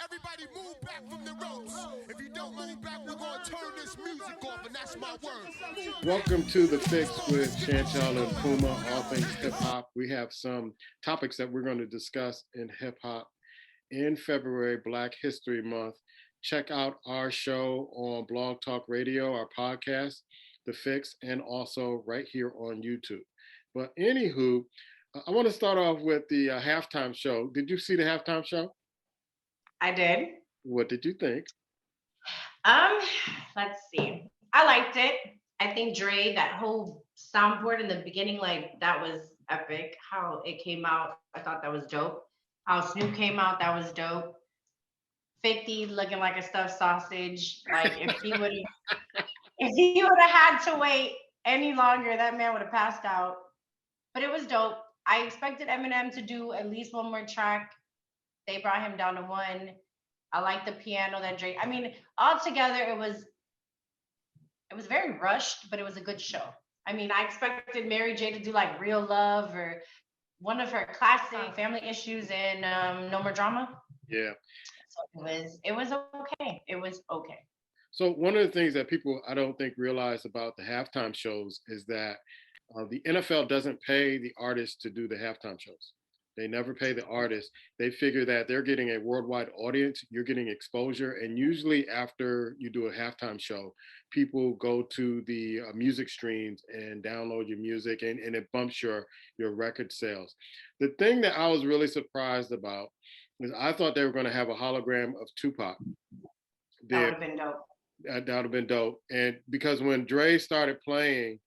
Everybody move back from the ropes. If you don't move back, we're going to turn this music off, and that's my word. Welcome to the Fixxx with Shantel and Puma, all things hip hop. We have some topics that we're going to discuss in hip hop in February, Black History Month. Check out our show on Blogtalkradio, our podcast, The Fixxx, and also right here on YouTube. But anywho, I want to start off with the halftime show. Did you see the halftime show? I did. What did you think? Let's see. I liked it. I think Dre, that whole soundboard in the beginning, like that was epic. How it came out, I thought that was dope. How Snoop came out, that was dope. 50 looking like a stuffed sausage. Like if he would have had to wait any longer, that man would have passed out. But it was dope. I expected Eminem to do at least one more track. They brought him down to one. I like the piano that Drake. I mean, altogether it was very rushed, but it was a good show. I mean, I expected Mary J to do like Real Love or one of her classic Family Issues and No More Drama. Yeah. So it was okay. It was okay. So one of the things that people I don't think realize about the halftime shows is that the NFL doesn't pay the artists to do the halftime shows. They never pay the artists. They figure that they're getting a worldwide audience, you're getting exposure, and usually after you do a halftime show, people go to the music streams and download your music, and it bumps your record sales. The thing that I was really surprised about is I thought they were going to have a hologram of Tupac. That would have been dope. That would have been dope. And because when Dre started playing,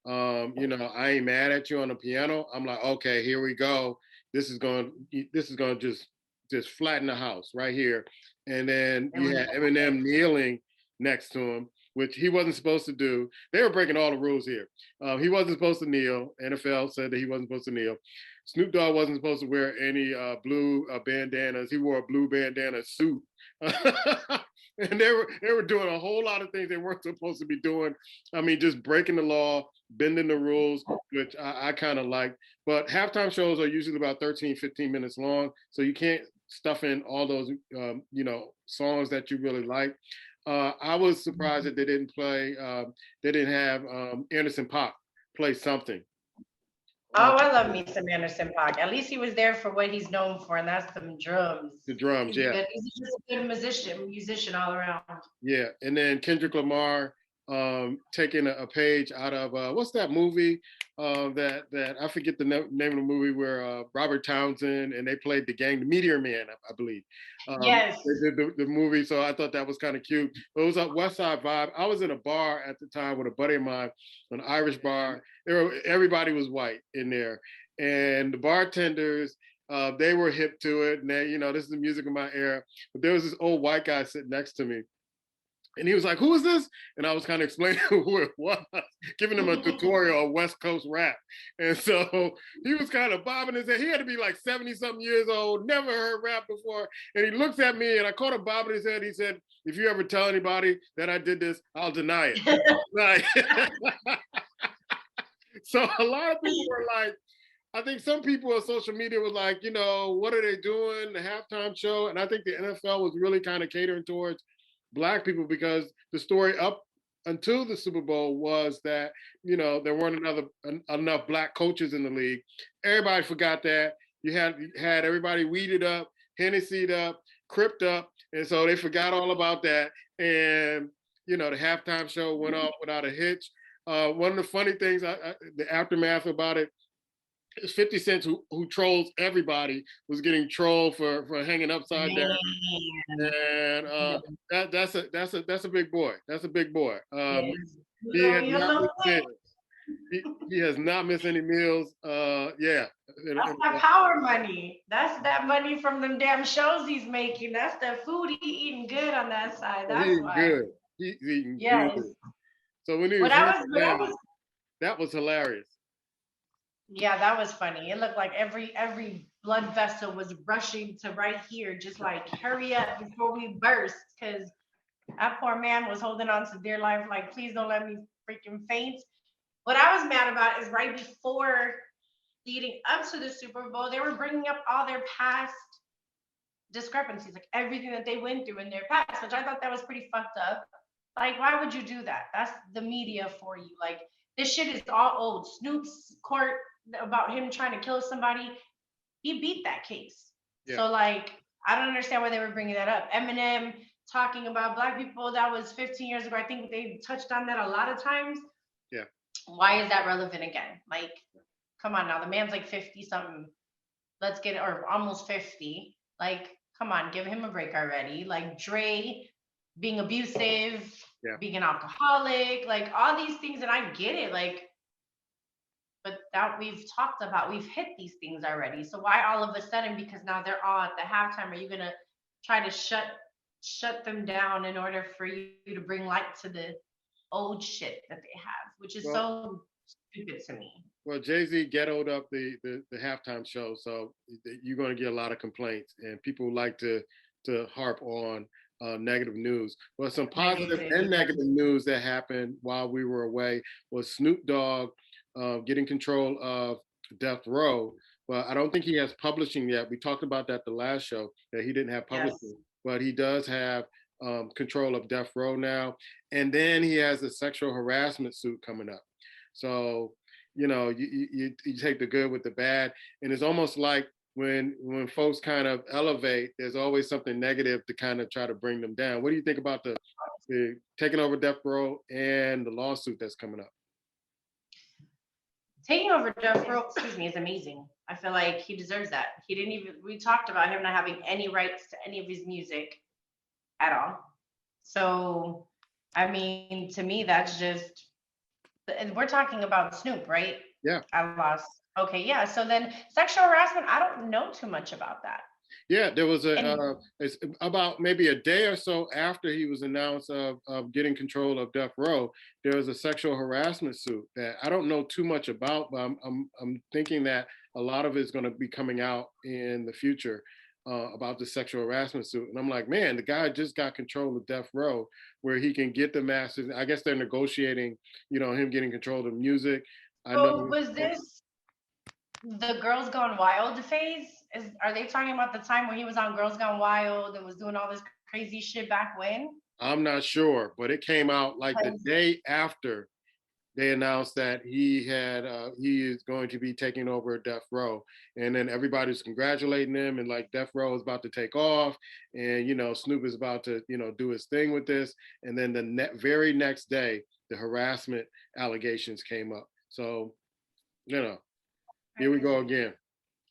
I ain't mad at you on the piano, I'm like, okay, here we go. This is going to just flatten the house right here. And then you had Eminem kneeling next to him, which he wasn't supposed to do. They were breaking all the rules here. He wasn't supposed to kneel. NFL said that he wasn't supposed to kneel. Snoop Dogg wasn't supposed to wear any blue bandanas. He wore a blue bandana suit. And they were doing a whole lot of things they weren't supposed to be doing. I mean, just breaking the law, bending the rules, which I kind of like. But halftime shows are usually about 13, 15 minutes long. So you can't stuff in all those, songs that you really like. I was surprised that they didn't have Anderson .Paak play something. Oh, I love me some Anderson .Paak. At least he was there for what he's known for, and that's the drums. The drums, he's just a good musician all around. Yeah, and then Kendrick Lamar taking a page out of what's that movie that I forget the name of the movie where Robert Townsend and they played the gang, the Meteor Man, I believe. Yes. They did the movie, so I thought that was kind of cute. But it was a West Side vibe. I was in a bar at the time with a buddy of mine, an Irish bar. Everybody was white in there, and the bartenders. They were hip to it, and they, this is the music of my era. But there was this old white guy sitting next to me, and he was like, "Who is this?" And I was kind of explaining who it was, giving him a tutorial of West Coast rap. And so he was kind of bobbing his head. He had to be like 70-something years old, never heard rap before. And he looks at me, and I caught him bobbing his head. He said, "If you ever tell anybody that I did this, I'll deny it." Like, so a lot of people were like, I think some people on social media was like, what are they doing? The halftime show. And I think the NFL was really kind of catering towards Black people because the story up until the Super Bowl was that, there weren't enough Black coaches in the league. Everybody forgot that. You had everybody weeded up, Hennessy'd up, cripped up. And so they forgot all about that. And, the halftime show went off without a hitch. One of the funny things, the aftermath about it, is 50 Cent, who trolls everybody, was getting trolled for hanging upside down, and that's a big boy. That's a big boy. He has not missed any meals. Yeah, that's that power money. That's that money from them damn shows he's making. That's the food he eating good on that side. That's why. Good. He's eating good. So when he that was hilarious. Yeah, that was funny. It looked like every blood vessel was rushing to right here, just like hurry up before we burst, because that poor man was holding on to dear life, like, please don't let me freaking faint. What I was mad about is right before leading up to the Super Bowl, they were bringing up all their past discrepancies, like everything that they went through in their past, which I thought that was pretty fucked up. Like, why would you do that? That's the media for you. Like, this shit is all old. Snoop's court about him trying to kill somebody, he beat that case. Yeah. So, like, I don't understand why they were bringing that up. Eminem talking about black people, that was 15 years ago. I think they touched on that a lot of times. Yeah. Why is that relevant again? Like, come on now. The man's like 50 something. Let's get it, or almost 50. Like, come on, give him a break already. Like, Dre being abusive, being an alcoholic, like all these things, and I get it. Like, but that we've talked about, we've hit these things already. So why all of a sudden, because now they're all at the halftime, are you gonna try to shut them down in order for you to bring light to the old shit that they have, which is so stupid to me. Well, Jay-Z ghettoed up the halftime show, so you're going to get a lot of complaints, and people like to harp on negative news. Well, some positive and negative news that happened while we were away was Snoop Dogg getting control of Death Row. Well, I don't think he has publishing yet. We talked about that the last show, that he didn't have publishing, but he does have control of Death Row now. And then he has a sexual harassment suit coming up. So, you know, you take the good with the bad. And it's almost like when folks kind of elevate, there's always something negative to kind of try to bring them down. What do you think about the taking over Death Row and the lawsuit that's coming up? Taking over Death Row, is amazing. I feel like he deserves that. We talked about him not having any rights to any of his music at all. So, I mean, to me, that's just, and we're talking about Snoop, right? Yeah. I lost. Okay, yeah. So then sexual harassment, I don't know too much about that. Yeah, there was it's about maybe a day or so after he was announced of getting control of Death Row, there was a sexual harassment suit that I don't know too much about, but I'm thinking that a lot of it is going to be coming out in the future about the sexual harassment suit. And I'm like, man, the guy just got control of Death Row, where he can get the masses. I guess they're negotiating, you know, him getting control of the music. I know. Was this the Girls Gone Wild phase? Are they talking about the time when he was on Girls Gone Wild and was doing all this crazy shit back when? I'm not sure, but it came out like the day after they announced that he is going to be taking over Death Row, and then everybody's congratulating him, and like Death Row is about to take off, and you know Snoop is about to do his thing with this, and then the very next day the harassment allegations came up. So, here we go again.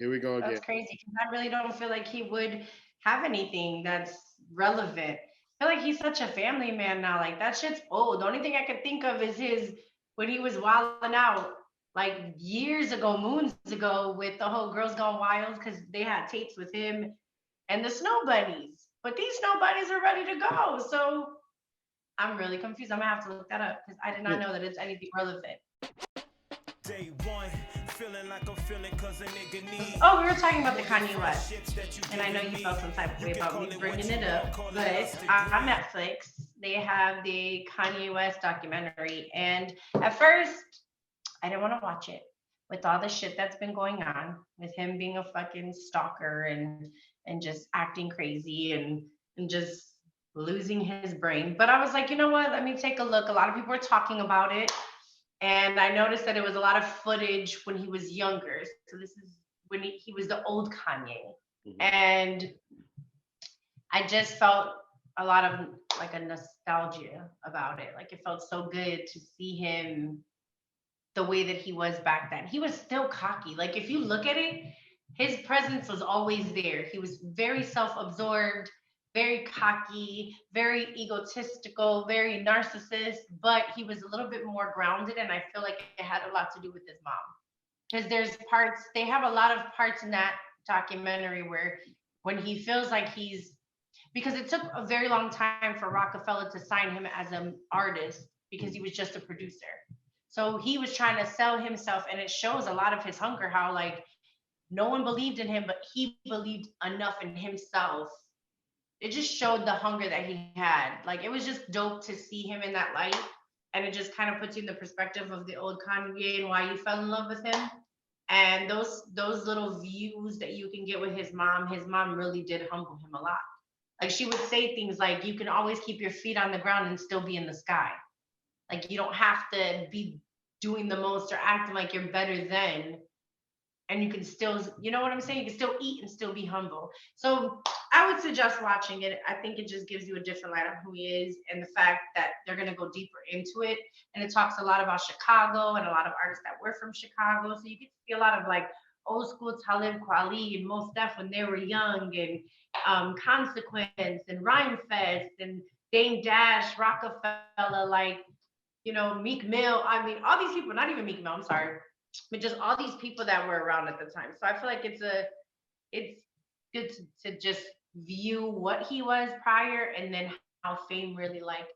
That's crazy, because I really don't feel like he would have anything that's relevant. I feel like he's such a family man now. Like, that shit's old. The only thing I could think of is when he was wilding out like years ago, moons ago, with the whole Girls Gone Wild, because they had tapes with him and the Snow Bunnies. But these Snow Bunnies are ready to go. So I'm really confused. I'm gonna have to look that up, because I did not know that it's anything relevant. Day one, feeling like I'm feeling 'cause a nigga need. Oh, we were talking about the Kanye West, and I know you felt some type of way about me bringing it up, but on Netflix, they have the Kanye West documentary, and at first, I didn't want to watch it with all the shit that's been going on with him being a fucking stalker and just acting crazy and just losing his brain. But I was like, you know what? Let me take a look. A lot of people are talking about it. And I noticed that it was a lot of footage when he was younger. So this is when he was the old Kanye. Mm-hmm. And I just felt a lot of like a nostalgia about it. Like, it felt so good to see him the way that he was back then. He was still cocky. Like, if you look at it, his presence was always there. He was very self-absorbed, very cocky, very egotistical, very narcissist, but he was a little bit more grounded, and I feel like it had a lot to do with his mom. Because they have a lot of parts in that documentary where when he feels like because it took a very long time for Rockefeller to sign him as an artist, because he was just a producer. So he was trying to sell himself, and it shows a lot of his hunger, how like no one believed in him, but he believed enough in himself. It just showed the hunger that he had. Like, it was just dope to see him in that light. And it just kind of puts you in the perspective of the old Kanye and why you fell in love with him. And those little views that you can get with his mom really did humble him a lot. Like she would say things like, you can always keep your feet on the ground and still be in the sky. Like you don't have to be doing the most or acting like you're better than, and you can still, you know what I'm saying? You can still eat and still be humble. So I would suggest watching it. I think it just gives you a different light on who he is and the fact that they're going to go deeper into it. And it talks a lot about Chicago and a lot of artists that were from Chicago. So you get to see a lot of like old school Talib Kweli and Mos Def when they were young, and Consequence and Rhyme Fest and Dame Dash, Rockefeller, like, you know, Meek Mill. I mean, all these people, not even Meek Mill, I'm sorry, but just all these people that were around at the time. So I feel like it's good to just view what he was prior and then how fame really like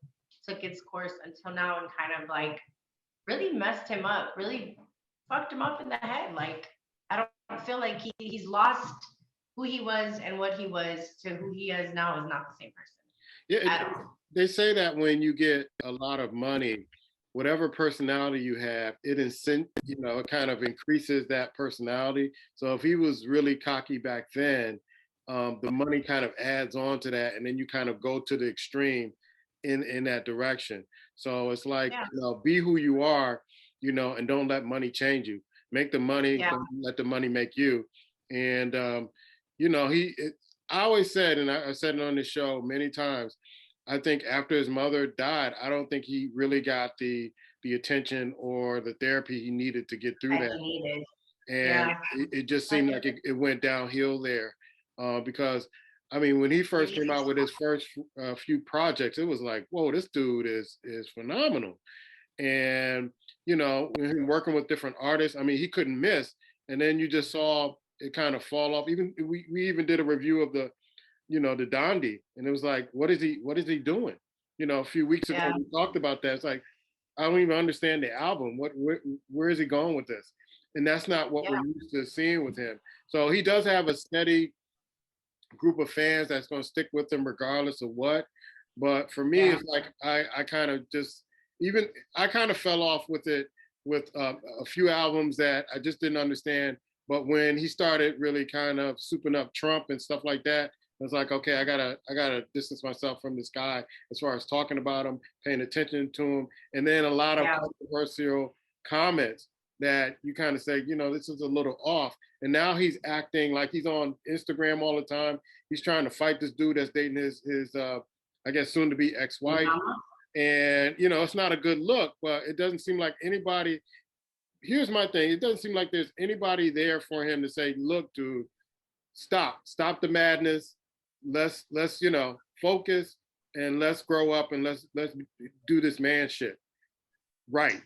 took its course until now and kind of like really messed him up, really fucked him up in the head. Like I don't feel like he's lost who he was, and what he was to who he is now is not the same person. Yeah, they say that when you get a lot of money, whatever personality you have, it kind of increases that personality. So if he was really cocky back then, the money kind of adds on to that, and then you kind of go to the extreme in that direction. So it's like, be who you are, and don't let money change you. Make the money, don't let the money make you. And I always said, and I said it on the show many times, I think after his mother died, I don't think he really got the attention or the therapy he needed to get through that. And it just seemed like it went downhill there. Because, I mean, when he first came out with his first few projects, it was like, whoa, this dude is phenomenal. And, when he working with different artists, I mean, he couldn't miss. And then you just saw it kind of fall off. Even we even did a review of the Dondi, and it was like, what is he doing? A few weeks ago we talked about that. It's like, I don't even understand the album. Where is he going with this? And that's not what we're used to seeing with him. So he does have a steady group of fans that's going to stick with him regardless of what. But for me, it's like I kind of just I kind of fell off with it with a few albums that I just didn't understand. But when he started really kind of souping up Trump and stuff like that, I was like, okay, I gotta distance myself from this guy as far as talking about him, paying attention to him, and then a lot of controversial comments that you kind of say, this is a little off. And now he's acting like he's on Instagram all the time. He's trying to fight this dude that's dating his I guess soon to be ex-wife, and it's not a good look. But it doesn't seem like anybody. Here's my thing: it doesn't seem like there's anybody there for him to say, look, dude, stop the madness. Let's focus, and let's grow up, and let's do this man shit right.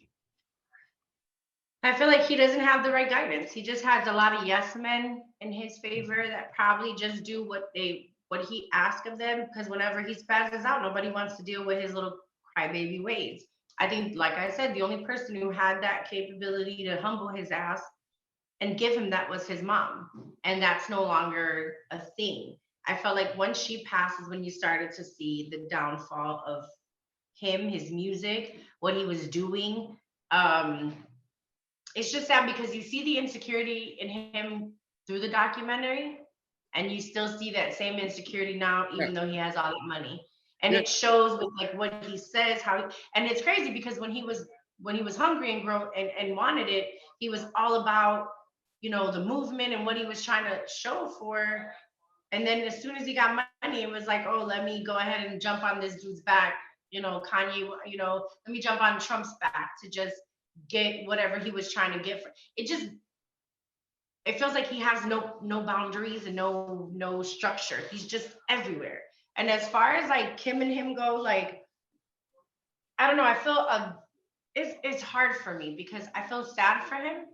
I feel like he doesn't have the right guidance. He just has a lot of yes men in his favor that probably just do what he asks of them, because whenever he spazzes out, nobody wants to deal with his little crybaby ways. I think, like I said, the only person who had that capability to humble his ass and give him that was his mom. And that's no longer a thing. I felt like once she passes, when you started to see the downfall of him, his music, what he was doing, it's just sad because you see the insecurity in him through the documentary, and you still see that same insecurity now, even though he has all that money. And it shows with like what he says, and it's crazy because when he was hungry and wanted it, he was all about, the movement and what he was trying to show for. And then as soon as he got money, it was like, oh, let me go ahead and jump on this dude's back, Kanye, let me jump on Trump's back to just get whatever he was trying to get for it. It feels like he has no boundaries and no structure. He's just everywhere. And as far as like Kim and him go, like, I don't know, I feel it's hard for me because I feel sad for him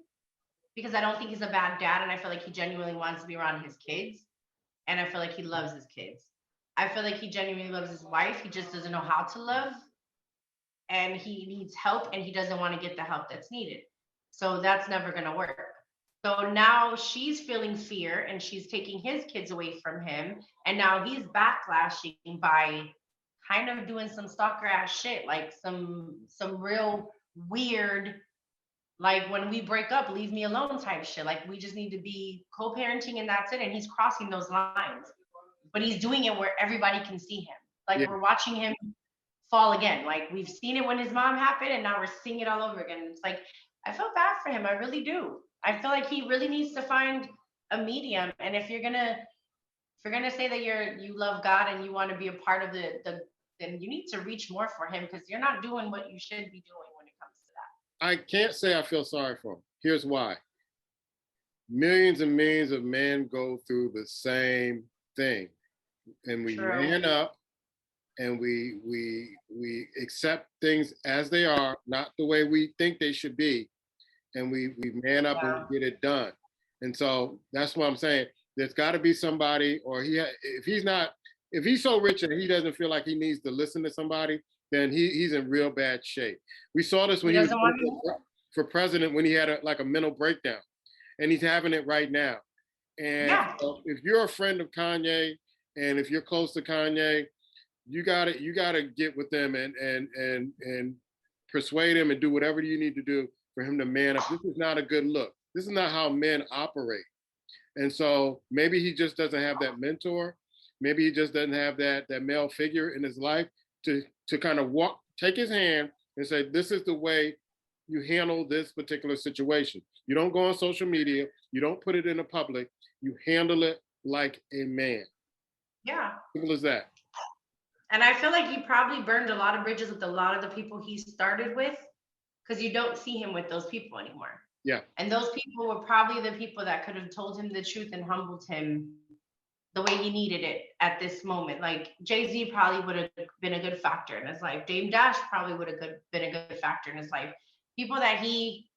because I don't think he's a bad dad, and I feel like he genuinely wants to be around his kids, and I feel like he loves his kids. I feel like he genuinely loves his wife. He just doesn't know how to love, and he needs help, and he doesn't want to get the help that's needed. So that's never going to work. So now she's feeling fear, and she's taking his kids away from him, and now he's backlashing by kind of doing some stalker ass shit, like some real weird, Like when we break up, leave me alone type shit. Like we just need to be co-parenting and that's it. And he's crossing those lines, but he's doing it where everybody can see him. Like Yeah. we're watching him fall again. Like we've seen it when his mom happened and now we're seeing it all over again. It's like, I feel bad for him. I really do. I feel like he really needs to find a medium. And if you're gonna say that you love God and you want to be a part of the then you need to reach more for him because you're not doing what you should be doing when it comes to that. I can't say I feel sorry for him. Here's why. Millions and millions of men go through the same thing. And we man up and we accept things as they are, not the way we think they should be. And we man up and we get it done. And so that's what I'm saying. There's got to be somebody, or if he's so rich and he doesn't feel like he needs to listen to somebody, then he's in real bad shape. We saw this when he was for president, when he had a mental breakdown, and he's having it right now. And so if you're a friend of Kanye, and if you're close to Kanye, you gotta get with them and persuade him and do whatever you need to do for him to man up. This is not a good look. This is not how men operate. And so maybe he just doesn't have that mentor. Maybe he just doesn't have that male figure in his life to kind of take his hand and say, this is the way you handle this particular situation. You don't go on social media. You don't put it in the public. You handle it like a man. Yeah. Simple as that. And I feel like he probably burned a lot of bridges with a lot of the people he started with because you don't see him with those people anymore. Yeah. And those people were probably the people that could have told him the truth and humbled him the way he needed it at this moment. Like Jay-Z probably would have been a good factor in his life. Dame Dash probably would have been a good factor in his life. People that he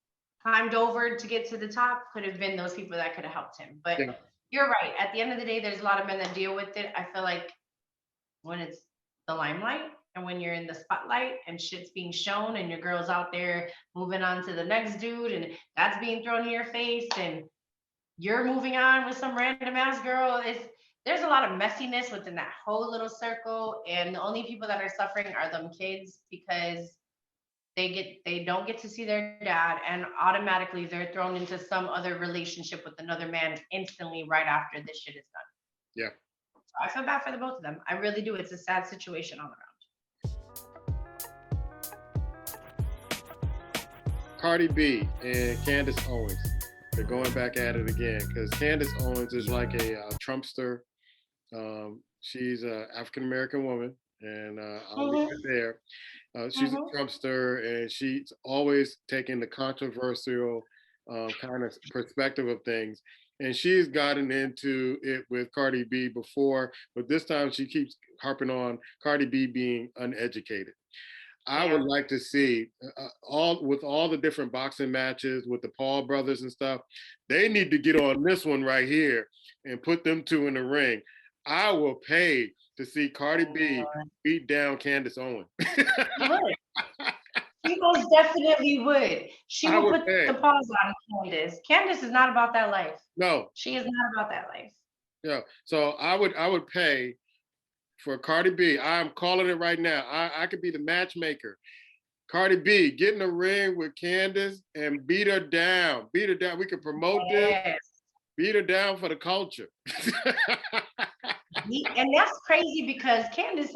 climbed over to get to the top could have been those people that could have helped him. But you're right. At the end of the day, there's a lot of men that deal with it. I feel like when it's the limelight and when you're in the spotlight and shit's being shown and your girl's out there moving on to the next dude and that's being thrown in your face and you're moving on with some random ass girl, there's a lot of messiness within that whole little circle. And the only people that are suffering are them kids because they don't get to see their dad and automatically they're thrown into some other relationship with another man instantly right after this shit is done. Yeah. I feel bad for the both of them. I really do. It's a sad situation all around. Cardi B and Candice Owens, they're going back at it again because Candice Owens is like a Trumpster. She's an African-American woman, and I'll leave it there. She's a Trumpster, and she's always taking the controversial kind of perspective of things. And she's gotten into it with Cardi B before, but this time she keeps harping on Cardi B being uneducated. I would like to see all the different boxing matches with the Paul brothers and stuff. They need to get on this one right here and put them two in the ring. I will pay to see Cardi B beat down Candice Owens. She most definitely would. She would put the paws on Candice. Candice is not about that life. No. She is not about that life. Yeah. So I would pay for Cardi B. I'm calling it right now. I could be the matchmaker. Cardi B, get in the ring with Candice and beat her down. Beat her down. We could promote this. Beat her down for the culture. And that's crazy because Candice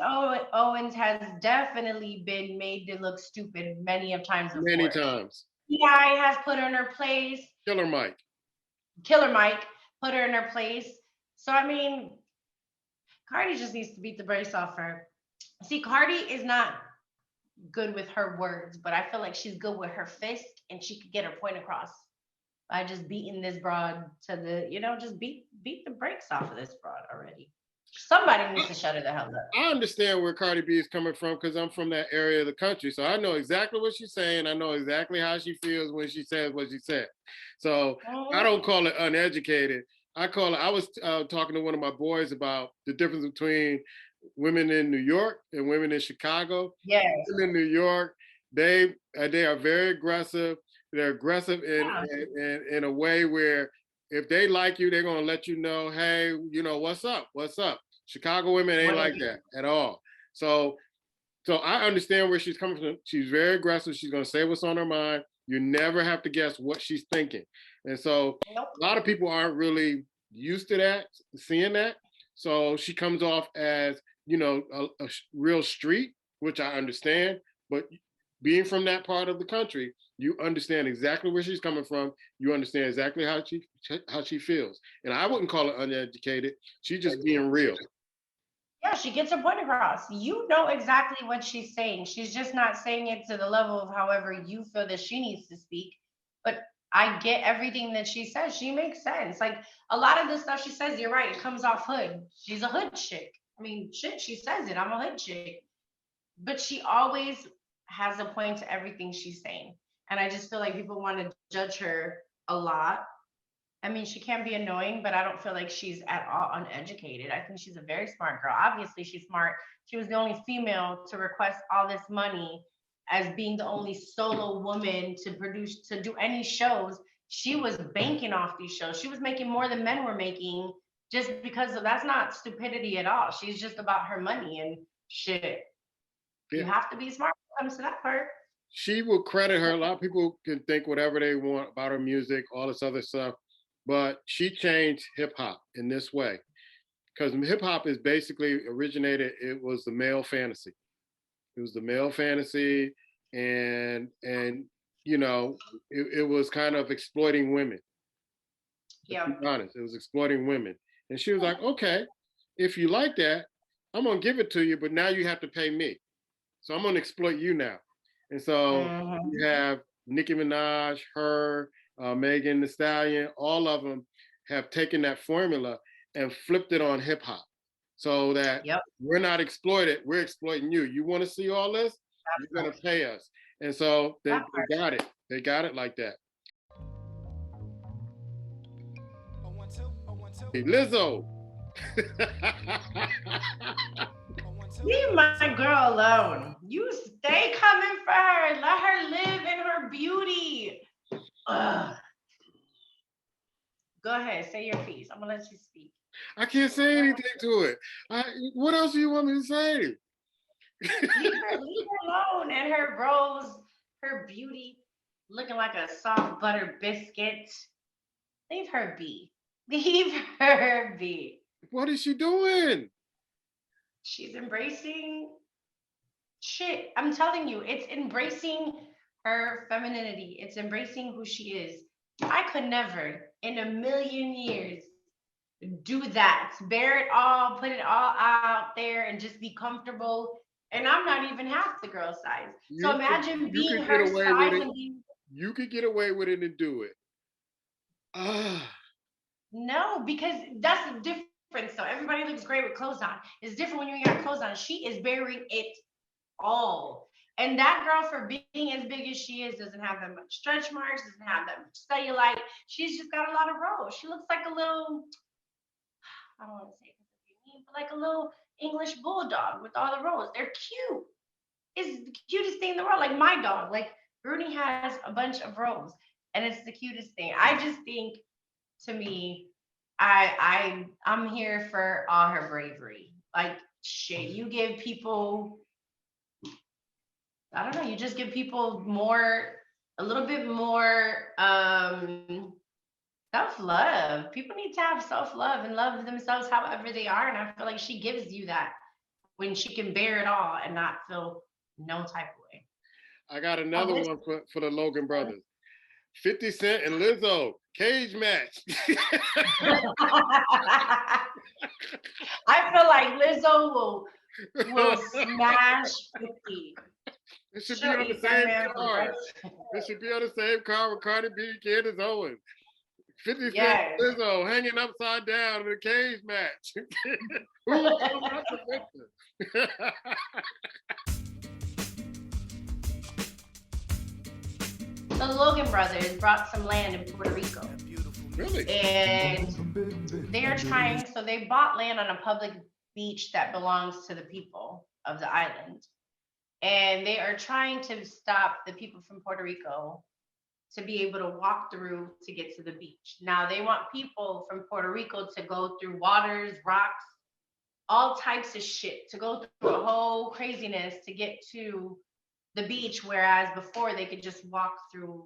Owens has definitely been made to look stupid many of times before. Many times. T.I. has put her in her place. Killer Mike put her in her place. So, I mean, Cardi just needs to beat the brakes off her. See, Cardi is not good with her words, but I feel like she's good with her fist and she could get her point across by just beating this broad to the, just beat the brakes off of this broad already. Somebody needs to shut her the hell up. I understand where Cardi B is coming from because I'm from that area of the country. So I know exactly what she's saying. I know exactly how she feels when she says what she said. So I don't call it uneducated. I was talking to one of my boys about the difference between women in New York and women in Chicago. Yes. Women in New York, they are very aggressive. They're aggressive in a way where if they like you, they're going to let you know, hey, what's up? What's up? Chicago women ain't like that at all. So I understand where she's coming from. She's very aggressive. She's going to say what's on her mind. You never have to guess what she's thinking. And so Nope. a lot of people aren't really used to that, seeing that. So she comes off as, you know, a real street, which I understand, but being from that part of the country, you understand exactly where she's coming from. You understand exactly how she feels. And I wouldn't call her uneducated. She's just being real. Yeah, she gets her point across. You know exactly what she's saying. She's just not saying it to the level of however you feel that she needs to speak. But I get everything that she says. She makes sense. Like a lot of the stuff she says, you're right, it comes off hood. She's a hood chick. I mean, shit, she says it. I'm a hood chick. But she always has a point to everything she's saying. And I just feel like people want to judge her a lot. I mean, she can be annoying, but I don't feel like she's at all uneducated. I think she's a very smart girl. Obviously, she's smart. She was the only female to request all this money as being the only solo woman to produce, to do any shows. She was banking off these shows. She was making more than men were making just because that's not stupidity at all. She's just about her money and shit. You have to be smart when it comes to that part. She will credit her. A lot of people can think whatever they want about her music, all this other stuff, but she changed hip hop in this way. Because hip hop is basically originated, it was the male fantasy. It was the male fantasy, and you know, it was kind of exploiting women. Yeah. To be honest, it was exploiting women. And she was like, okay, if you like that, I'm gonna give it to you, but now you have to pay me. So I'm gonna exploit you now. And so you have Nicki Minaj, her, Megan Thee Stallion, all of them have taken that formula and flipped it on hip hop. So that we're not exploited, we're exploiting you. You want to see all this? You're gonna pay us. And so they got it. They got it like that. Hey, Lizzo. Leave my girl alone. You stay coming for her. Let her live in her beauty. Ugh. Go ahead, say your piece. I'm gonna let you speak. I can't say anything to it. What else do you want me to say? Leave her alone. And her rose, her beauty, looking like a soft butter biscuit. Leave her be. Leave her be. What is she doing? She's embracing shit. I'm telling you, it's embracing her femininity. It's embracing who she is. I could never in a million years do that. Bear it all, put it all out there and just be comfortable. And I'm not even half the girl size. So imagine being her size and being... You could get away with it and do it. No, because that's the difference. So everybody looks great with clothes on. It's different when you ain't got clothes on. She is bearing it all. And that girl, for being as big as she is, doesn't have that much stretch marks, doesn't have that much cellulite. She's just got a lot of rolls. She looks like a little, I don't want to say it, but like a little English bulldog with all the rolls. They're cute. It's the cutest thing in the world. Like my dog, like Bruni has a bunch of rolls, and it's the cutest thing. I just think, to me, I'm here for all her bravery. Like shit, you give people, I don't know, you just give people a little bit more self-love. People need to have self-love and love themselves however they are. And I feel like she gives you that when she can bear it all and not feel no type of way. I got another one for the Logan Brothers. 50 Cent and Lizzo, cage match. I feel like Lizzo will smash 50. It should be on the same car. It should be on the same car with Cardi B and Candice Owens. 50 Cent and Lizzo hanging upside down in a cage match. Who will come out the victor? The Logan Brothers brought some land in Puerto Rico. Really? And they're trying, so they bought land on a public beach that belongs to the people of the island. And they are trying to stop the people from Puerto Rico to be able to walk through to get to the beach. Now they want people from Puerto Rico to go through waters, rocks, all types of shit, to go through a whole craziness to get to the beach, whereas before they could just walk through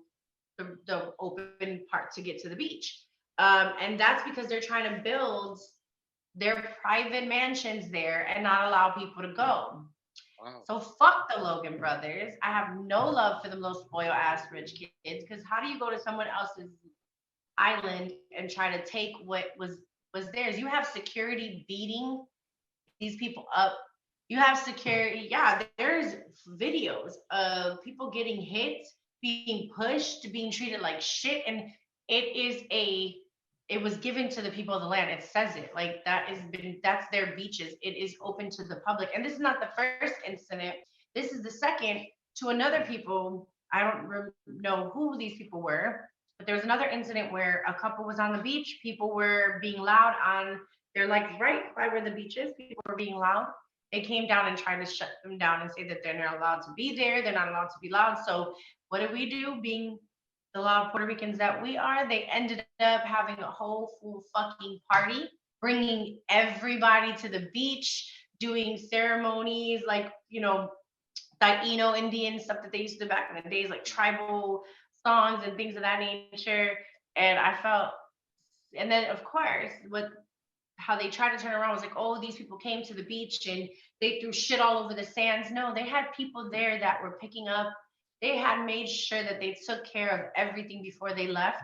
the open part to get to the beach. And that's because they're trying to build their private mansions there and not allow people to go. Wow. So fuck the Logan Brothers. I have no love for them little spoiled ass rich kids, because how do you go to someone else's island and try to take what was theirs? You have security beating these people up. You have security. Yeah, there's videos of people getting hit, being pushed, being treated like shit, and it was given to the people of the land. It says it like that's their beaches. It is open to the public. And this is not the first incident. This is the second to another people. I don't know who these people were, but there was another incident where a couple was on the beach. People were being loud they're like right by where the beach is. People were being loud. They came down and tried to shut them down and say that they're not allowed to be there. They're not allowed to be loud. So what did we do? Being the loud Puerto Ricans that we are, they ended up having a whole full fucking party, bringing everybody to the beach, doing ceremonies like, Taino Indian stuff that they used to do back in the days, like tribal songs and things of that nature. And I felt, and then of course, how they tried to turn around was like, oh, these people came to the beach and they threw shit all over the sands. No, they had people there that were picking up. They had made sure that they took care of everything before they left.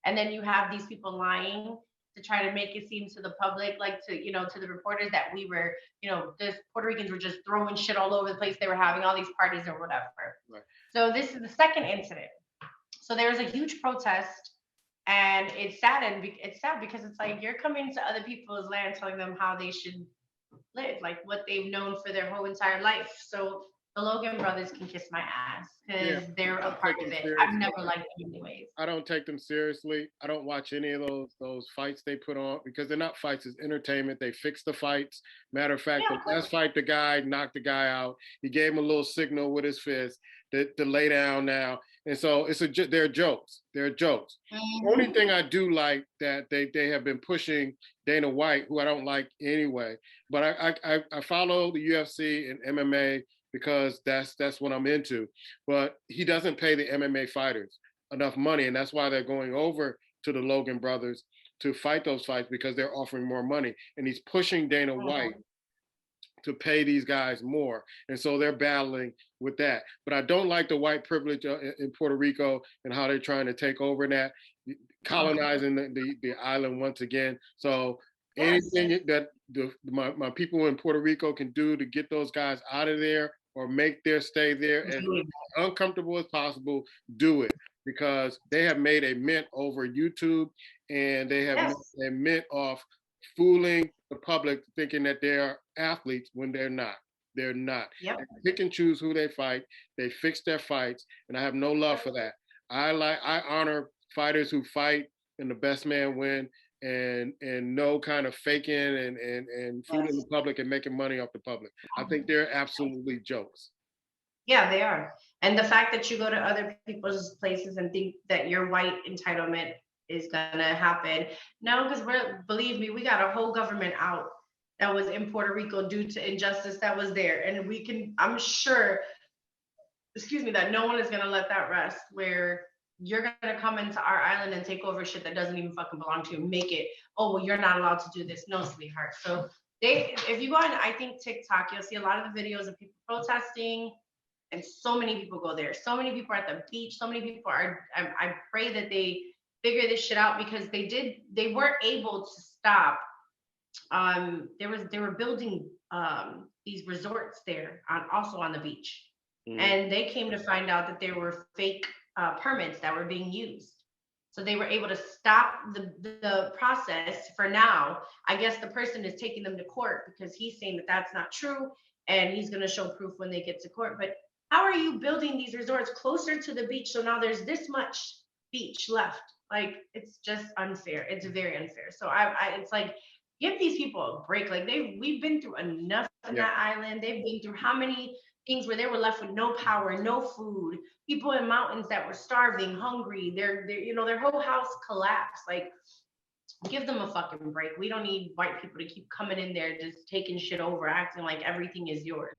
And then you have these people lying to try to make it seem to the public, like to the reporters, that we were, the Puerto Ricans were just throwing shit all over the place. They were having all these parties or whatever. Right. So this is the second incident. So there was a huge protest, and it's sad because it's like you're coming to other people's land telling them how they should live, like what they've known for their whole entire life. So the Logan Brothers can kiss my ass because they're a part of it. I've never liked them anyways. I don't take them seriously. I don't watch any of those fights they put on because they're not fights, it's entertainment. They fix the fights. Matter of fact, the last fight, the guy knocked the guy out. He gave him a little signal with his fist to lay down now. And so they're jokes. They're jokes. Mm-hmm. The only thing I do like that they have been pushing Dana White, who I don't like anyway, but I follow the UFC and MMA because that's what I'm into. But he doesn't pay the MMA fighters enough money, and that's why they're going over to the Logan Brothers to fight those fights, because they're offering more money. And he's pushing Dana White to pay these guys more. And so they're battling with that. But I don't like the white privilege in Puerto Rico and how they're trying to take over that, colonizing the island once again. So anything that my people in Puerto Rico can do to get those guys out of there or make their stay there as uncomfortable as possible, do it. Because they have made a mint over YouTube, and they have made a mint off fooling the public thinking that they're athletes when they're not. They're not. Yep. They pick and choose who they fight. They fix their fights, and I have no love for that. I honor fighters who fight and the best man win, and no kind of faking and fooling the public and making money off the public. I think they're absolutely jokes. Yeah, they are. And the fact that you go to other people's places and think that your white entitlement is gonna happen. No, because believe me, we got a whole government out that was in Puerto Rico due to injustice that was there. And I'm sure, that no one is gonna let that rest, where you're gonna come into our island and take over shit that doesn't even fucking belong to you, make it, oh, well, you're not allowed to do this. No, sweetheart. So if you go on, I think TikTok, you'll see a lot of the videos of people protesting, and so many people go there. So many people are at the beach. So many people are, I pray that they figure this shit out, because they weren't able to stop. They were building these resorts there also on the beach. Mm. And they came to find out that there were fake permits that were being used. So they were able to stop the process for now. I guess the person is taking them to court because he's saying that that's not true, and he's going to show proof when they get to court. But how are you building these resorts closer to the beach? So now there's this much beach left. Like, it's just unfair. It's very unfair. So it's like, give these people a break. Like, we've been through enough on that island. They've been through how many things where they were left with no power, no food, people in mountains that were starving, hungry. Their whole house collapsed. Like, give them a fucking break. We don't need white people to keep coming in there just taking shit over, acting like everything is yours.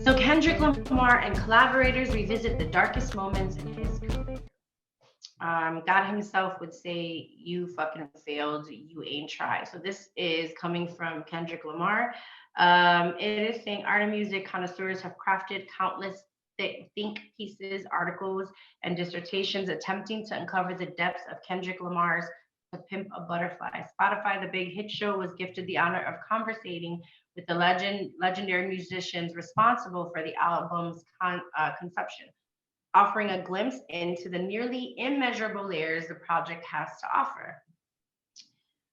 So Kendrick Lamar and collaborators revisit the darkest moments in his career. God himself would say, "You fucking failed. You ain't tried." So this is coming from Kendrick Lamar. It is saying art and music connoisseurs have crafted countless think pieces, articles, and dissertations attempting to uncover the depths of Kendrick Lamar's "To Pimp a Butterfly." Spotify, the big hit show, was gifted the honor of conversating with the legendary musicians responsible for the album's conception, offering a glimpse into the nearly immeasurable layers the project has to offer.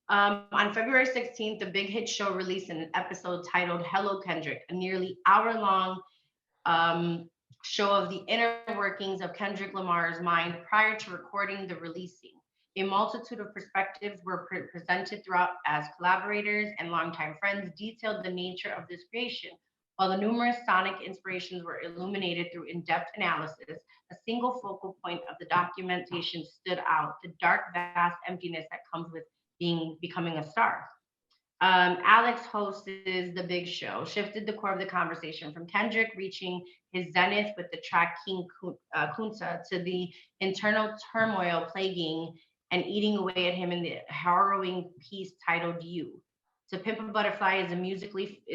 On February 16th, the Big Hit Show released an episode titled "Hello Kendrick," a nearly hour-long show of the inner workings of Kendrick Lamar's mind prior to recording the releasing. A multitude of perspectives were presented throughout as collaborators and longtime friends detailed the nature of this creation. While the numerous sonic inspirations were illuminated through in-depth analysis, a single focal point of the documentation stood out: the dark, vast emptiness that comes with becoming a star. Alex hosts The Big Show, shifted the core of the conversation from Kendrick reaching his zenith with the track King Kunta to the internal turmoil plaguing and eating away at him in the harrowing piece titled "You." "To Pimp a Butterfly" is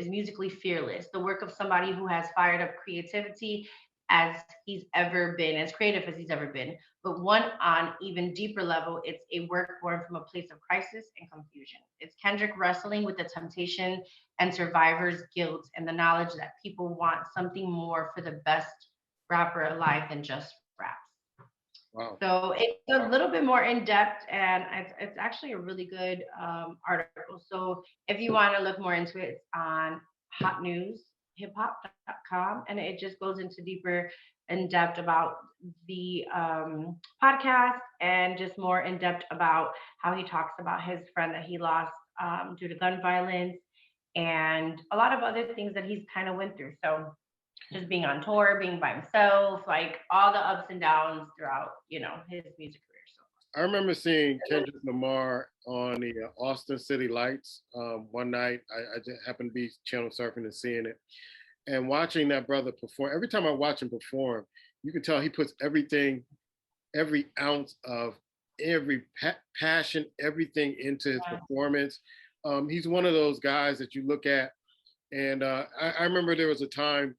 musically fearless, the work of somebody who has fired up creativity as he's ever been, as creative as he's ever been. But one on even deeper level, it's a work born from a place of crisis and confusion. It's Kendrick wrestling with the temptation and survivor's guilt and the knowledge that people want something more for the best rapper alive than just raps. Wow. So it's a little bit more in depth, and it's actually a really good article. So if you want to look more into it, it's on hotnewshiphop.com, and it just goes into deeper in depth about the podcast and just more in depth about how he talks about his friend that he lost due to gun violence and a lot of other things that he's kind of went through. So just being on tour, being by himself, like all the ups and downs throughout, his music career. So I remember seeing Kendrick Lamar on the Austin City Lights one night. I just happened to be channel surfing and seeing it, and watching that brother perform. Every time I watch him perform, you can tell he puts everything, every ounce of every passion, everything into his performance. He's one of those guys that you look at, and I remember there was a time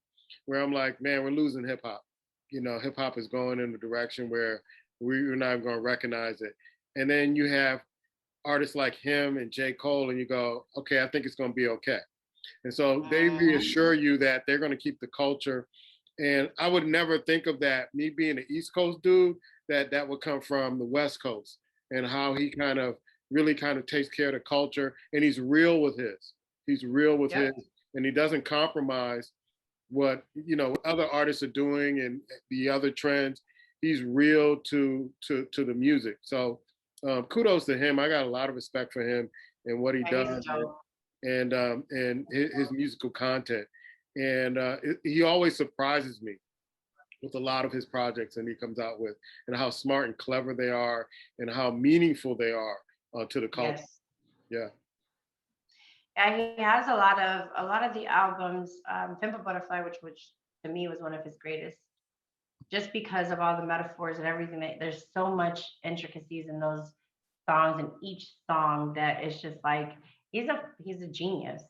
where I'm like, man, we're losing hip hop. Hip hop is going in a direction where we're not even going to recognize it. And then you have artists like him and J. Cole, and you go, okay, I think it's going to be okay. And so they reassure you that they're going to keep the culture. And I would never think of that, me being an East Coast dude, that would come from the West Coast, and how he really takes care of the culture. And he's real with his. He's real with his, and he doesn't compromise what other artists are doing and the other trends. He's real to the music. So kudos to him. I got a lot of respect for him and what he does, and his musical content. And he always surprises me with a lot of his projects and he comes out with, and how smart and clever they are and how meaningful they are to the culture. Yes. Yeah. Yeah, he has a lot of the albums, Pimp a Butterfly, which to me was one of his greatest, just because of all the metaphors and everything. There's so much intricacies in those songs, and each song that is just like he's a genius.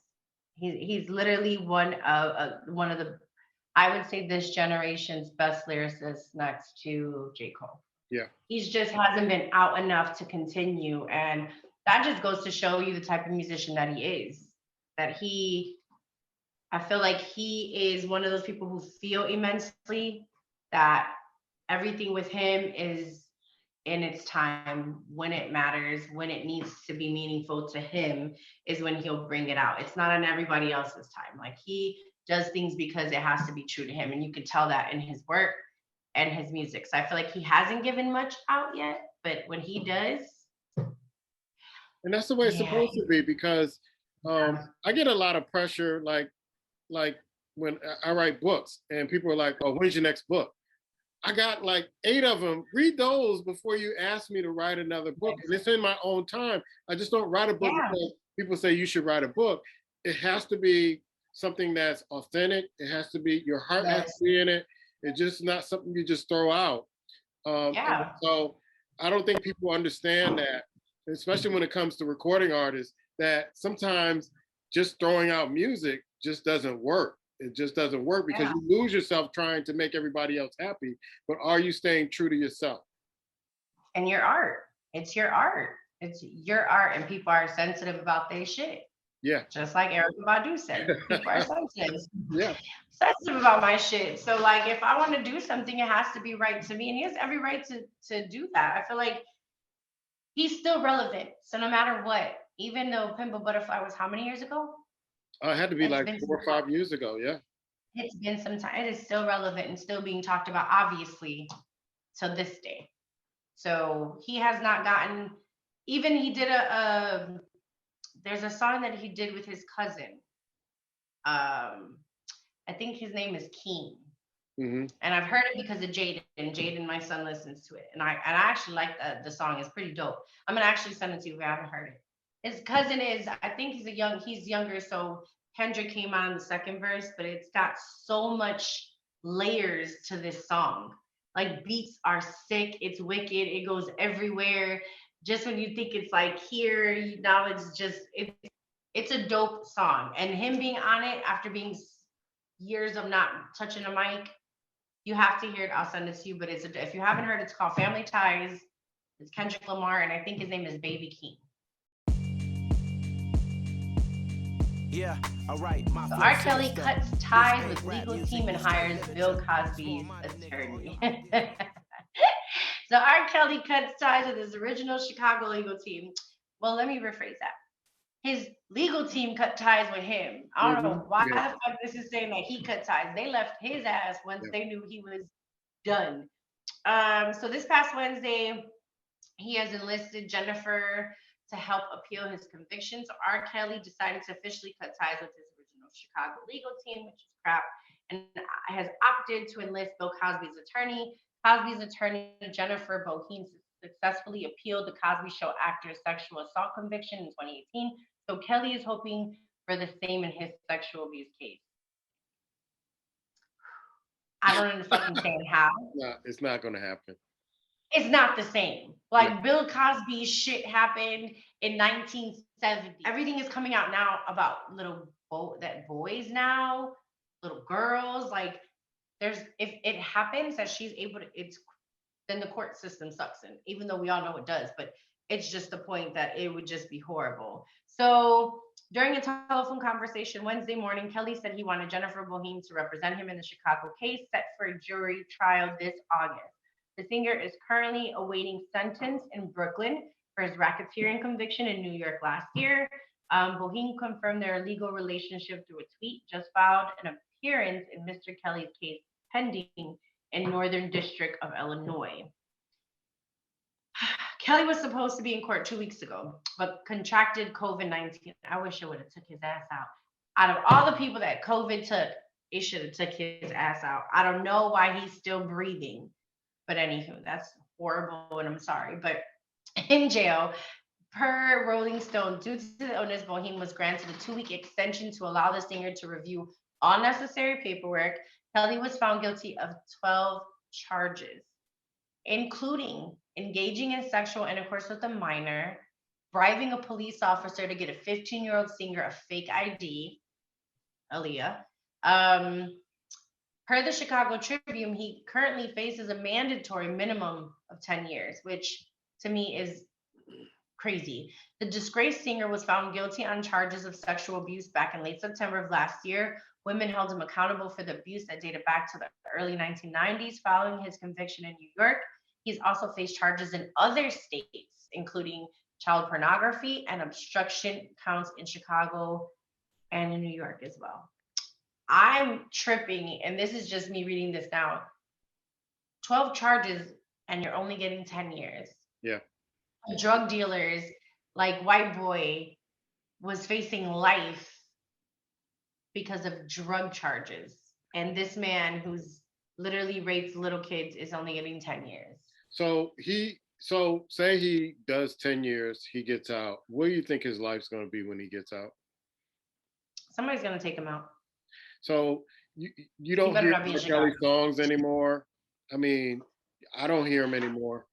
He's literally one of the, I would say, this generation's best lyricists next to J. Cole. Yeah. He's just hasn't been out enough to continue, and that just goes to show you the type of musician that he is. I feel like he is one of those people who feel immensely, that everything with him is in its time, when it matters, when it needs to be meaningful to him is when he'll bring it out. It's not on everybody else's time. Like, he does things because it has to be true to him. And you can tell that in his work and his music. So I feel like he hasn't given much out yet, but when he does. And that's the way it's supposed to be, because I get a lot of pressure, like when I write books and people are like, oh, when's your next book? I got like 8 of them. Read those before you ask me to write another book. And it's in my own time. I just don't write a book because people say you should write a book. It has to be something that's authentic. It has to be, your heart has Yes. to be in it. It's just not something you just throw out. And Yeah. so I don't think people understand that, especially when it comes to recording artists, that sometimes just throwing out music just doesn't work. It just doesn't work because Yeah. you lose yourself trying to make everybody else happy. But are you staying true to yourself? And your art. It's your art. It's your art, and people are sensitive about their shit. Yeah. Just like Erykah Badu said, people are sensitive. Yeah. Sensitive about my shit. So like if I want to do something, it has to be right to me. And he has every right to do that. I feel like he's still relevant. So no matter what, even though Pimple Butterfly was how many years ago? It had to be It's like been 4 or 5 years ago. Yeah. it's been some time. It is still relevant and still being talked about, obviously, to this day. So he has not gotten, even he did there's a song that he did with his cousin. I think his name is Keen. Hmm. And I've heard it because of Jaden. Jaden, my son, listens to it, and I actually like the song. It's pretty dope. I'm gonna actually send it to you if you haven't heard it. His cousin is, I think he's younger, so Kendrick came out in the second verse, but it's got so much layers to this song. Like beats are sick. It's wicked. It goes everywhere. Just when you think it's like here, now it's a dope song. And him being on it after being years of not touching a mic, you have to hear it. I'll send it to you. But if you haven't heard, it's called Family Ties. It's Kendrick Lamar, and I think his name is Baby King. Yeah, all right. So R. Kelly cuts ties with legal team and hires Bill Cosby's attorney. So R. Kelly cuts ties with his original Chicago legal team. Well, let me rephrase that. His legal team cut ties with him. I don't know why the fuck this is saying that he cut ties. They left his ass once they knew he was done. So this past Wednesday, he has enlisted Jennifer to help appeal his conviction. So R. Kelly decided to officially cut ties with his original Chicago legal team, which is crap, and has opted to enlist Bill Cosby's attorney. Cosby's attorney, Jennifer Boheen, successfully appealed the Cosby Show actor's sexual assault conviction in 2018. So Kelly is hoping for the same in his sexual abuse case. I don't understand how. No, it's not going to happen. It's not the same. Like Bill Cosby's shit happened in 1970. Everything is coming out now about boys now, little girls. Like if it happens that she's able to, then the court system sucks in, even though we all know it does. But it's just the point that it would just be horrible. So during a telephone conversation Wednesday morning, Kelly said he wanted Jennifer Boheen to represent him in the Chicago case set for a jury trial this August. The singer is currently awaiting sentence in Brooklyn for his racketeering conviction in New York last year. Boheen confirmed their legal relationship through a tweet, just filed an appearance in Mr. Kelly's case pending in Northern District of Illinois. Kelly was supposed to be in court 2 weeks ago, but contracted COVID-19. I wish it would have took his ass out. Out of all the people that COVID took, it should have took his ass out. I don't know why he's still breathing. But anywho, that's horrible, and I'm sorry. But in jail, per Rolling Stone, due to the illness, Boheen was granted a 2-week extension to allow the singer to review all necessary paperwork. Kelly was found guilty of 12 charges, including engaging in sexual intercourse with a minor, bribing a police officer to get a 15-year-old singer a fake ID, Aaliyah. Per the Chicago Tribune, he currently faces a mandatory minimum of 10 years, which to me is crazy. The disgraced singer was found guilty on charges of sexual abuse back in late September of last year. Women held him accountable for the abuse that dated back to the early 1990s. Following his conviction in New York, he's also faced charges in other states, including child pornography and obstruction counts in Chicago and in New York as well. I'm tripping, and this is just me reading this now. 12 charges, and you're only getting 10 years. Yeah. Drug dealers, like White Boy, was facing life because of drug charges. And this man who's literally rapes little kids is only getting 10 years. So say he does 10 years, he gets out. What do you think his life's going to be when he gets out? Somebody's going to take him out. So you don't better hear not be R. Chicago. Kelly songs anymore. I mean, I don't hear them anymore.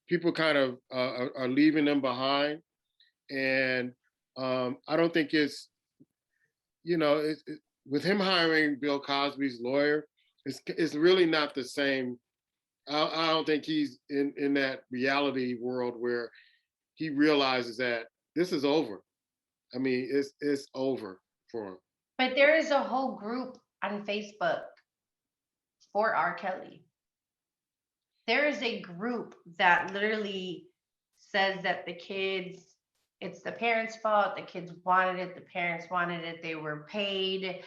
People kind of are leaving them behind, and I don't think it's, with him hiring Bill Cosby's lawyer, it's really not the same. I don't think he's in that reality world where he realizes that this is over. I mean, it's over for him. But there is a whole group on Facebook for R. Kelly. There is a group that literally says that it's the parents' fault. The kids wanted it. The parents wanted it. They were paid.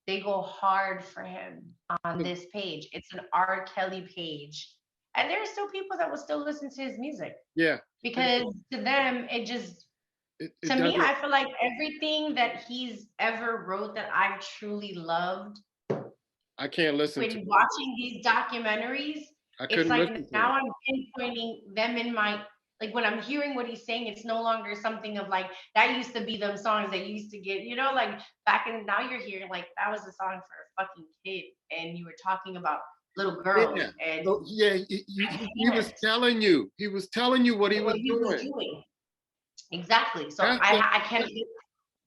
They go hard for him on this page. It's an R. Kelly page. And there are still people that will still listen to his music. Yeah. Because to them, to me, I feel like everything that he's ever wrote that I've truly loved, I can't listen when to watching these documentaries, it's like now I'm pinpointing them in my, like when I'm hearing what he's saying, it's no longer something of like, that used to be them songs that you used to get, like back in, now you're hearing like, that was a song for a fucking kid. And you were talking about little girls. Yeah. And He was telling you. He was telling you what he was doing. Exactly. So I can't.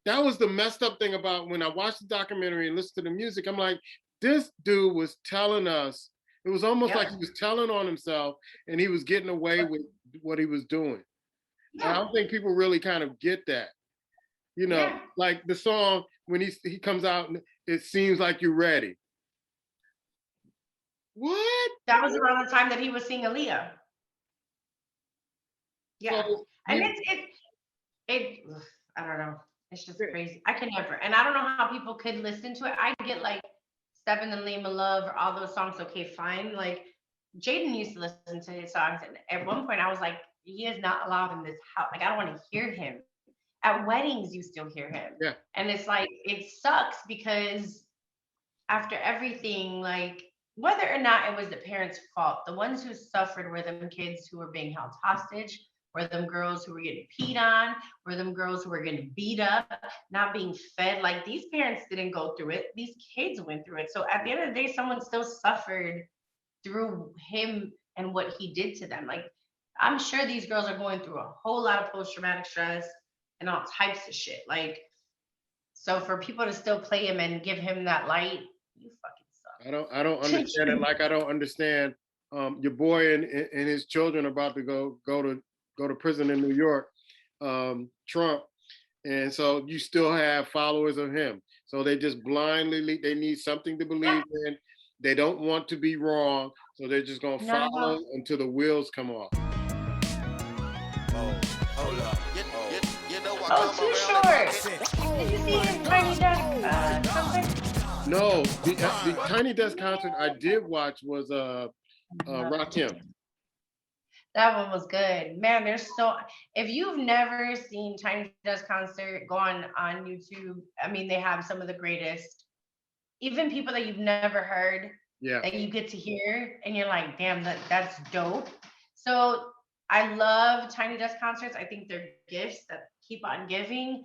That was the messed up thing about when I watched the documentary and listened to the music. I'm like, this dude was telling us. It was almost like he was telling on himself, and he was getting away with what he was doing. Yeah. I don't think people really kind of get that. Like the song when he comes out and it seems like you're ready. What? That was around the time that he was seeing Aaliyah. Yeah, so, and it I don't know. It's just crazy. I can never, and I don't know how people could listen to it. I get like Step in the Name of Love or all those songs. Okay, fine. Like Jaden used to listen to his songs, and at one point I was like, he is not allowed in this house. Like I don't want to hear him. At weddings, you still hear him. Yeah. And it's like, it sucks because after everything, like whether or not it was the parents' fault, the ones who suffered were them kids who were being held hostage, were them girls who were getting peed on, were them girls who were getting beat up, not being fed. Like these parents didn't go through it. These kids went through it. So at the end of the day, someone still suffered through him and what he did to them. Like I'm sure these girls are going through a whole lot of post-traumatic stress and all types of shit. Like, so for people to still play him and give him that light, you fucking suck. I don't understand it. Like I don't understand your boy and his children are about to go to prison in New York, Trump, and so you still have followers of him. So they just blindly they need something to believe in. They don't want to be wrong, so they're just gonna follow until the wheels come off. Oh, hold up. Oh, Too Short. Did you see his Tiny Desk concert? No, the Tiny Desk concert I did watch was Rakim. That one was good. Man, if you've never seen Tiny Desk concert, go on YouTube. I mean, they have some of the greatest, even people that you've never heard, that you get to hear, and you're like, damn, that's dope. So I love Tiny Desk concerts. I think they're gifts that keep on giving.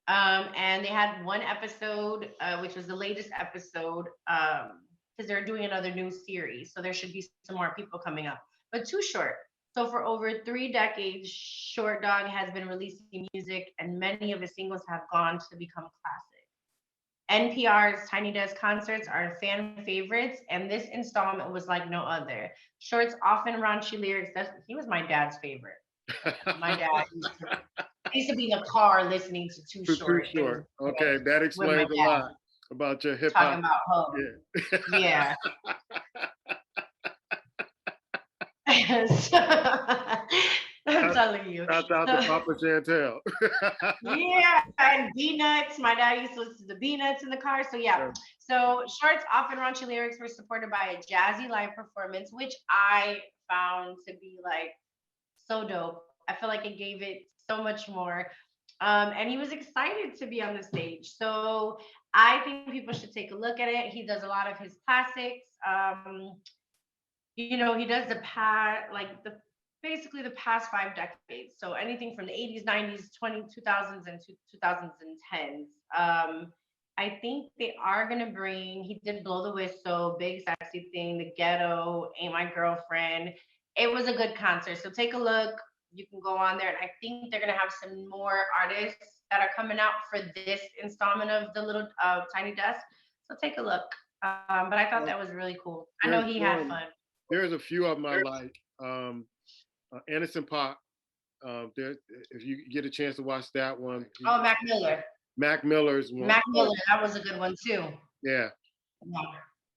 And they had one episode, which was the latest episode, because they're doing another new series. So there should be some more people coming up. But Too Short. So for over 3 decades, Short Dog has been releasing music, and many of his singles have gone to become classic. NPR's Tiny Desk concerts are fan favorites, and this installment was like no other. Short's often raunchy lyrics, he was my dad's favorite. My dad used to be in the car listening to Too Short. Too Short. Okay, that explains a lot about your hip hop. Talking about hope. Yeah. I'm telling you. Shout out to Papa Shantel. Yeah, and B-Nuts. My dad used to listen to B-Nuts in the car. So yeah. So Short's often raunchy lyrics were supported by a jazzy live performance, which I found to be like so dope. I feel like it gave it so much more. And he was excited to be on the stage. So I think people should take a look at it. He does a lot of his classics. He does the basically the past 5 decades. So anything from the 80s, 90s, 2000s, and 2010s. I think they are gonna bring. He did Blow the Whistle, Big Sexy Thing, The Ghetto, Ain't My Girlfriend. It was a good concert. So take a look. You can go on there, and I think they're gonna have some more artists that are coming out for this installment of the little Tiny Desk. So take a look. But I thought that was really cool. I know he had fun. There's a few of them I like. Anderson .Paak. There, if you get a chance to watch that one. Oh, Mac Miller. Mac Miller's one. Mac Miller, that was a good one too. Yeah.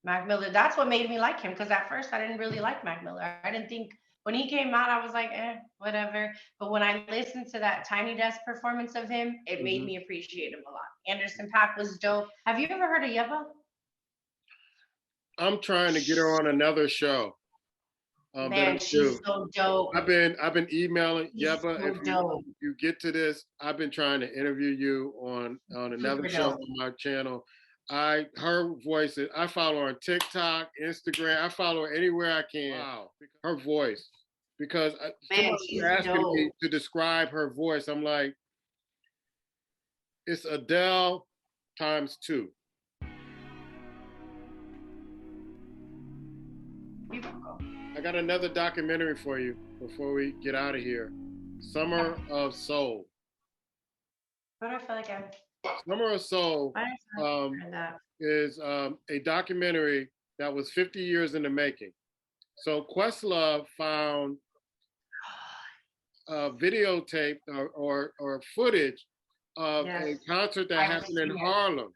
Mac Miller. That's what made me like him, because at first I didn't really like Mac Miller. I didn't think when he came out, I was like, whatever. But when I listened to that Tiny Desk performance of him, it made me appreciate him a lot. Anderson .Paak was dope. Have you ever heard of Yebba? I'm trying to get her on another show. Man, she's so dope. I've been emailing Yebba. So if you get to this, I've been trying to interview you on another show on my channel. Her voice. I follow her on TikTok, Instagram. I follow her anywhere I can. Wow, her voice. Because someone's asking me to describe her voice. I'm like, it's Adele times 2. I got another documentary for you before we get out of here. Summer of Soul. But I feel like Summer of Soul is a documentary that was 50 years in the making. So Questlove found videotape or footage of a concert that happened in Harlem.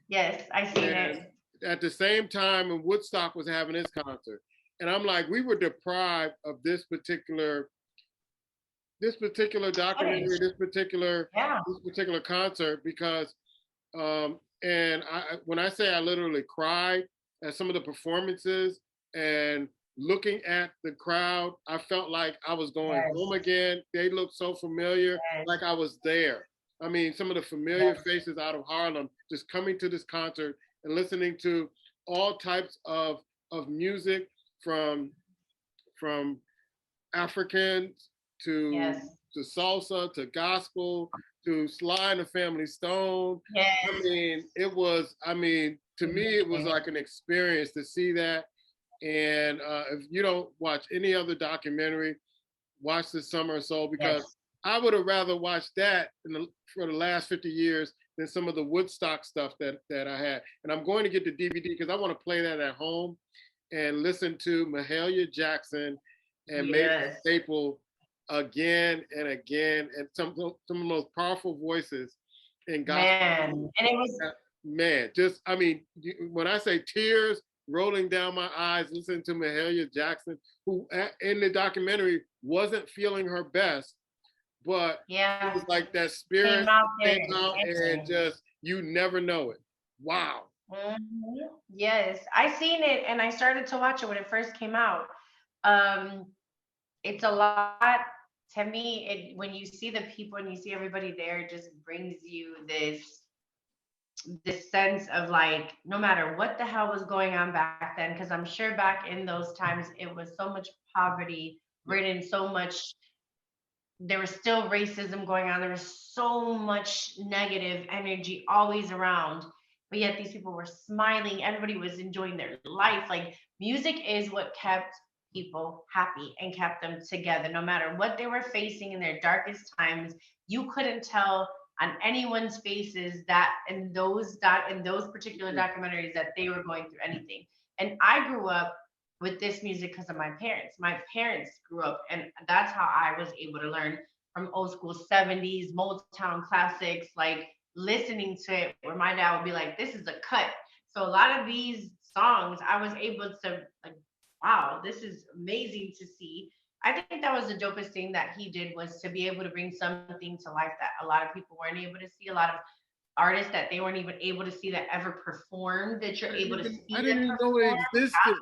Yes, I seen it. At the same time when Woodstock was having its concert. And I'm like, we were deprived of this particular documentary, this particular concert, because and when I say I literally cried at some of the performances and looking at the crowd, I felt like I was going home again. They looked so familiar, like I was there. I mean, some of the familiar faces out of Harlem just coming to this concert and listening to all types of music, from Africans to salsa to gospel to Sly and the Family Stone. I mean, to me, it was like an experience to see that. And if you don't watch any other documentary, watch the Summer of Soul, because I would have rather watched that for the last 50 years than some of the Woodstock stuff that I had. And I'm going to get the DVD because I want to play that at home and listen to Mahalia Jackson and Mavis Staple again and again, and some of the most powerful voices in gospel. Man, and it was when I say tears rolling down my eyes listening to Mahalia Jackson, who in the documentary wasn't feeling her best, but it was like that spirit came out and just, you never know it. Wow. Mm-hmm. Yes, I seen it and I started to watch it when it first came out. It's a lot to me. When you see the people and you see everybody there, it just brings you this sense of like, no matter what the hell was going on back then, because I'm sure back in those times it was so much poverty ridden, there was still racism going on, there was so much negative energy always around. But yet these people were smiling. Everybody was enjoying their life. Like, music is what kept people happy and kept them together. No matter what they were facing in their darkest times, you couldn't tell on anyone's faces that in those particular documentaries that they were going through anything. And I grew up with this music because of my parents. My parents grew up, and that's how I was able to learn from old school 70s Motown classics, like listening to it, where my dad would be like, this is a cut. So a lot of these songs, I was able to like, wow, this is amazing to see. I think that was the dopest thing that he did, was to be able to bring something to life that a lot of people weren't able to see. A lot of artists that they weren't even able to see that ever performed, that you're able to see. I didn't even know it existed.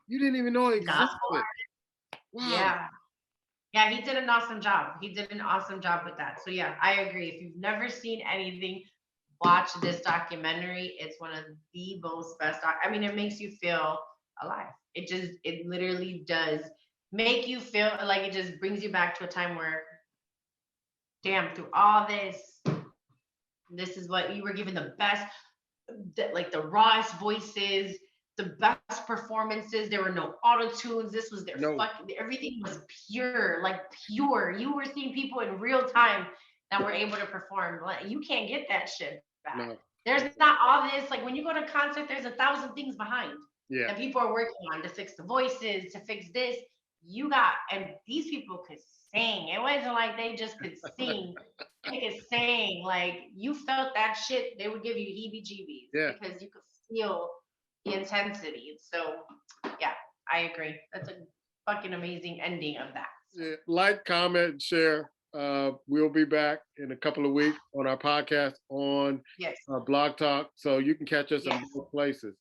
You didn't even know it existed. Wow. Yeah, he did an awesome job. He did an awesome job with that. So yeah, I agree. If you've never seen anything, watch this documentary. It's one of the most best. It makes you feel alive. It literally does make you feel like it just brings you back to a time where, damn, through all this is what you were given the best, like the rawest voices, the best performances. There were no auto tunes. This was their fucking, everything was pure, like pure. You were seeing people in real time that were able to perform. Like, you can't get that shit back. No. There's not all this, like when you go to a concert, there's 1,000 things behind that people are working on to fix the voices, to fix this. And these people could sing. It wasn't like they just could sing. They could sing. Like, you felt that shit, they would give you heebie-jeebies because you could feel the intensity. So, yeah, I agree. That's a fucking amazing ending of that. Yeah. Like, comment, share. We'll be back in a couple of weeks on our podcast on Blog Talk, so you can catch us in both places.